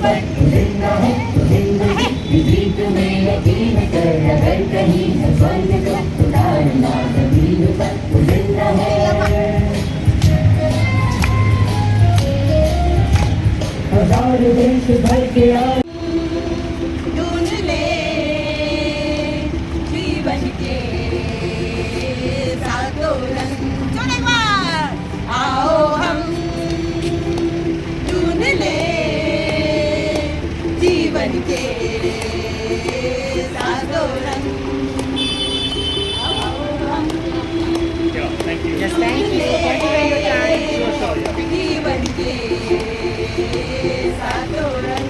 पर जिंदा है जिंदा है जीत में यकीन कर अगर कहीं है स्वर्ग तो उतारना जमीन पर जिंदा है हजार देश भर के ढूंढ ले जीवन के सातों रंग चलो एक बार आओ हम ढूंढ ले जीवन के सातों रंग आओ हम Yes, thank you. Thank you for your time. जीवन के सातों रंग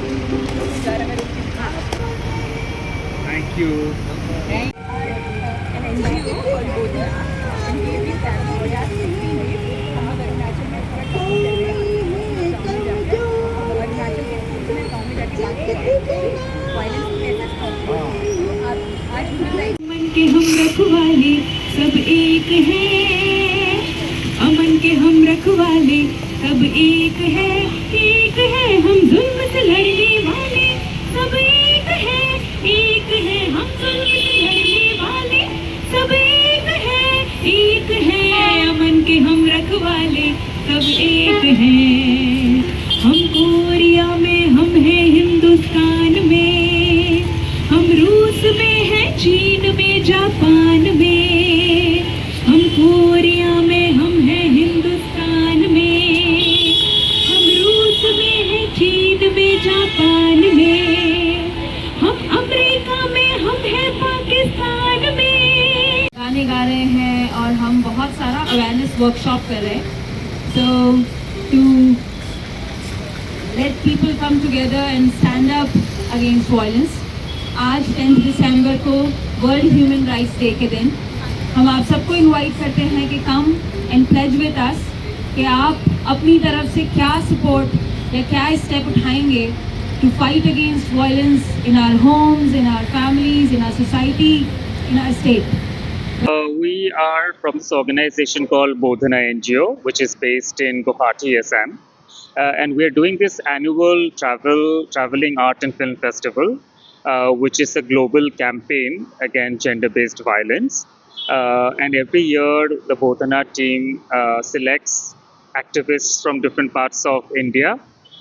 Thank you. An NGO called Bodha and gave me that for that 15 days. हम लोग अरुणाचल में पूरा ट्रैकिंग कर रहे हैं। अरुणाचल के स्कूल में गाँव में जाके बात कर रहे हैं। वायलेंस को कैसे स्टॉप करें। तो आज अमन के हम रखवाले सब एक हैं, अमन के हम रखवाले सब एक है हम जुल्म से लड़ने वाले सब एक है हम जुल्म से लड़ने वाले सब एक है अमन के हम रखवाले सब एक हैं। हम कोरिया में हम हैं हिंदुस्तान में, हम रूस में हैं चीन में जापान में, हम कोरिया में हम हैं हिंदुस्तान में, हम रूस में हैं चीन में जापान में, हम अमेरिका में हम हैं पाकिस्तान में। गाने गा रहे हैं और हम बहुत सारा अवेयरनेस वर्कशॉप कर रहे हैं। सो to let people come together and stand up against violence. आज 10 दिसंबर को वर्ल्ड ह्यूमन राइट्स डे के दिन हम आप सबको इनवाइट करते हैं कि come and pledge with us कि आप अपनी तरफ से क्या सपोर्ट या क्या स्टेप उठाएंगे to fight against violence in our homes, in our families, in our society, in our state. We are from this organization called Bodhana NGO, which is based in Guwahati, Assam. And we are doing this annual traveling art and film festival, which is a global campaign against gender-based violence. And every year, the Bodhana team selects activists from different parts of India,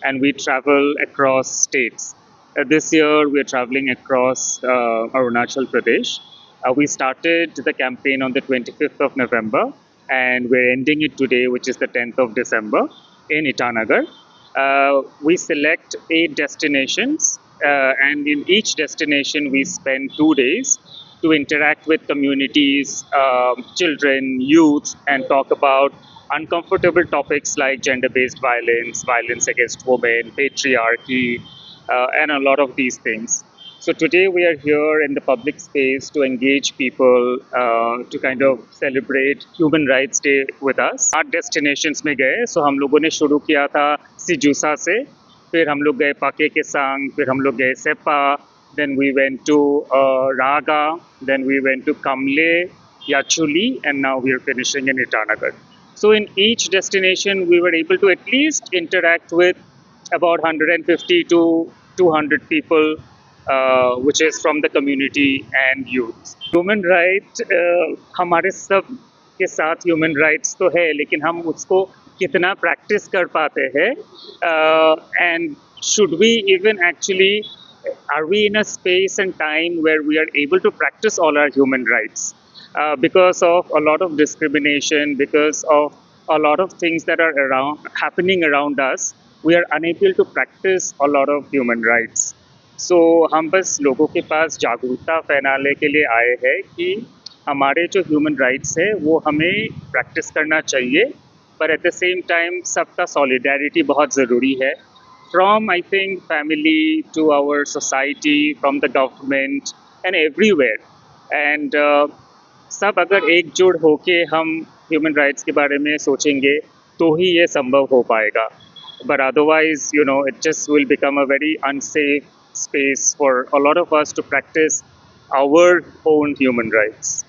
and we travel across states. This year, we are traveling across Arunachal Pradesh. We started the campaign on the 25th of November, and we're ending it today, which is the 10th of December. In Itanagar. We select 8 destinations, and in each destination we spend 2 days to interact with communities, children, youth, and talk about uncomfortable topics like gender-based violence, violence against women, patriarchy, and a lot of these things. So today we are here in the public space to engage people, to kind of celebrate Human Rights Day with us. 8 destinations में गए, so हम लोगों ने शुरू किया था सिजूसा से, फिर हम लोग गए पाके केसांग, फिर हम लोग गए सेपा, then we went to Raga, then we went to Kamle, Yachuli, and now we are finishing in Itanagar. So in each destination we were able to at least interact with about 150 to 200 people, which is from the community and youth. Human right, हमारे सब के साथ human rights तो है, लेकिन हम उसको कितना practice कर पाते हैं, and should we even actually, are we in a space and time where we are able to practice all our human rights? Because of a lot of discrimination, because of a lot of things that are happening around us, we are unable to practice a lot of human rights. So हम बस लोगों के पास जागरूकता फैलाने के लिए आए हैं कि हमारे जो ह्यूमन राइट्स है वो हमें प्रैक्टिस करना चाहिए, पर एट द सेम टाइम सबका सॉलिडारिटी बहुत ज़रूरी है, from I think family to our society, from the government and everywhere, and सब अगर एकजुट होके हम ह्यूमन राइट्स के बारे में सोचेंगे तो ही ये संभव हो पाएगा, but otherwise, you know, it just will become a very unsafe space for a lot of us to practice our own human rights.